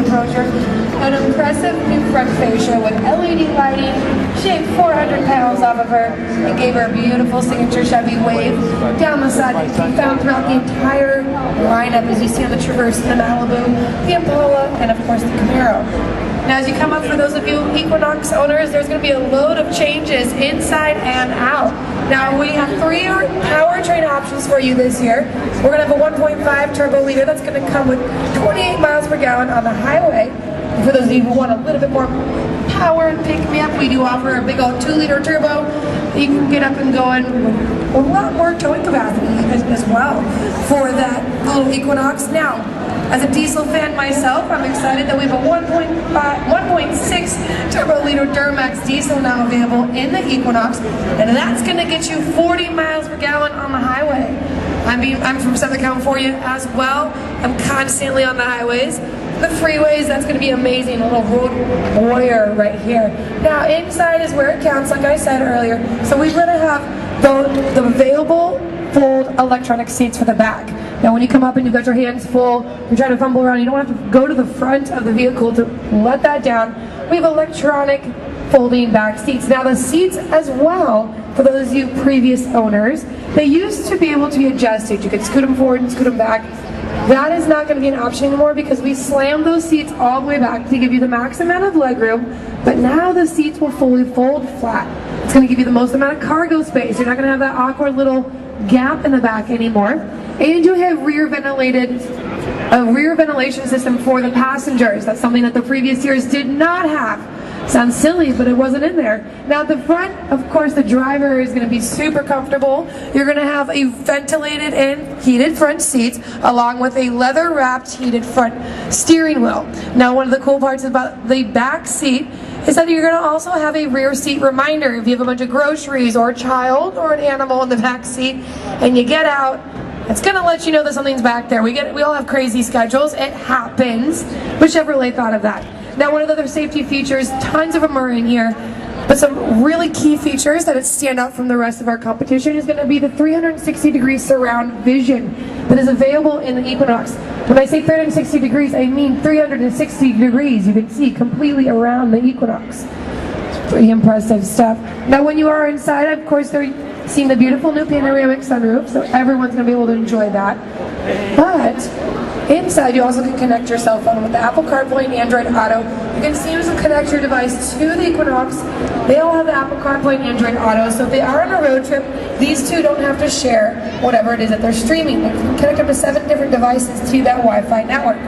enclosure, an impressive new front fascia with LED lighting, shaved 400 pounds off of her, and gave her a beautiful signature Chevy wave down the side that can be found throughout the entire lineup, as you see on the Traverse, the Malibu, the Impala, and of course the Camaro. Now as you come up, for those of you Equinox owners, there's going to be a load of changes inside and out. Now we have 3 powertrain options for you this year. We're going to have a 1.5 turbo liter that's going to come with 28 miles per gallon on the highway. And for those of you who want a little bit more power and pick me up, we do offer a big old 2-liter turbo. You can get up and going with a lot more towing capacity as well for that little Equinox. Now, as a diesel fan myself, I'm excited that we have a 1.6 turbo liter Duramax diesel now available in the Equinox, and that's going to get you 40 miles per gallon on the highway. I'm from Southern California as well. I'm constantly on the highways. The freeways, that's going to be amazing. A little road warrior right here. Now inside is where it counts, like I said earlier. So we're going to have the available fold electronic seats for the back. Now when you come up and you've got your hands full, you're trying to fumble around, you don't have to go to the front of the vehicle to let that down. We have electronic folding back seats. Now the seats as well, for those of you previous owners, they used to be able to be adjusted. You could scoot them forward and scoot them back. That is not going to be an option anymore because we slammed those seats all the way back to give you the max amount of legroom, but now the seats will fully fold flat. It's going to give you the most amount of cargo space. You're not going to have that awkward little gap in the back anymore. And you have a rear ventilation system for the passengers. That's something that the previous years did not have. Sounds silly, but it wasn't in there. Now at the front, of course, the driver is going to be super comfortable. You're going to have a ventilated and heated front seats along with a leather-wrapped heated front steering wheel. Now one of the cool parts about the back seat is that you're going to also have a rear seat reminder. If you have a bunch of groceries or a child or an animal in the back seat and you get out, it's going to let you know that something's back there. We all have crazy schedules. It happens. But Chevrolet thought of that. Now one of the other safety features, tons of them are in here, but some really key features that stand out from the rest of our competition is going to be the 360-degree surround vision that is available in the Equinox. When I say 360 degrees, I mean 360 degrees. You can see completely around the Equinox. It's pretty impressive stuff. Now when you are inside, of course, they're seeing the beautiful new panoramic sunroof, so everyone's going to be able to enjoy that. But inside, you also can connect your cell phone with the Apple CarPlay and Android Auto. You can seamlessly connect your device to the Equinox. They all have the Apple CarPlay and Android Auto, so if they are on a road trip, these two don't have to share whatever it is that they're streaming. They can connect up to 7 different devices to that Wi-Fi network.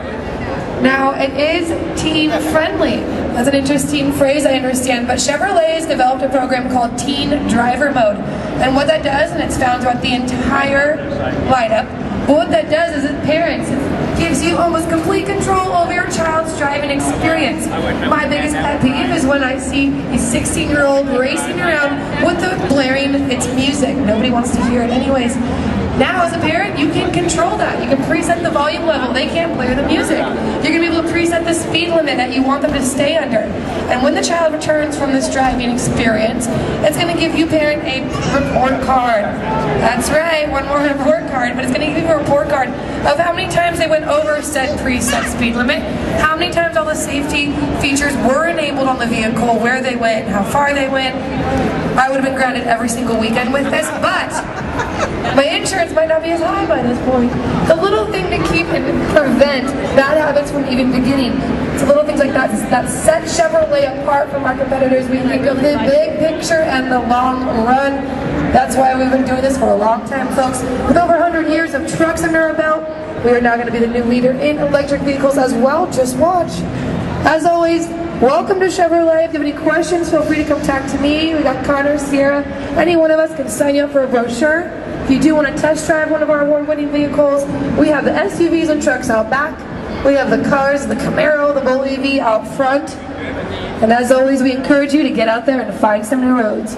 Now, it is teen-friendly. That's an interesting phrase, I understand, but Chevrolet has developed a program called Teen Driver Mode. And what that does, and it's found throughout the entire lineup, but what that does is, as parents, it gives you almost complete control over your child's driving experience. My biggest pet peeve is when I see a 16-year-old racing around with the blaring its music. Nobody wants to hear it anyways. Now, as a parent, you can control that. You can preset the volume level. They can't blare the music. You're going to be able to preset the speed limit that you want them to stay under. And when the child returns from this driving experience, it's going to give you, parent, a report card. That's right, one more report card, but it's going to give you a report card of how many times they went over said preset speed limit, how many times all the safety features were enabled on the vehicle, where they went, how far they went. I would have been grounded every single weekend with this, but my insurance might not be as high by this point. The little thing to keep and prevent bad habits from even beginning. It's little things like that that set Chevrolet apart from our competitors. We think of the big picture and the long run. That's why we've been doing this for a long time, folks. With over 100 years of trucks under our belt, we are now going to be the new leader in electric vehicles as well. Just watch. As always, welcome to Chevrolet. If you have any questions, feel free to come talk to me. We got Connor, Sierra. Any one of us can sign you up for a brochure. If you do want to test drive one of our award-winning vehicles, we have the SUVs and trucks out back. We have the cars, the Camaro, the Volt EV out front. And as always, we encourage you to get out there and find some new roads.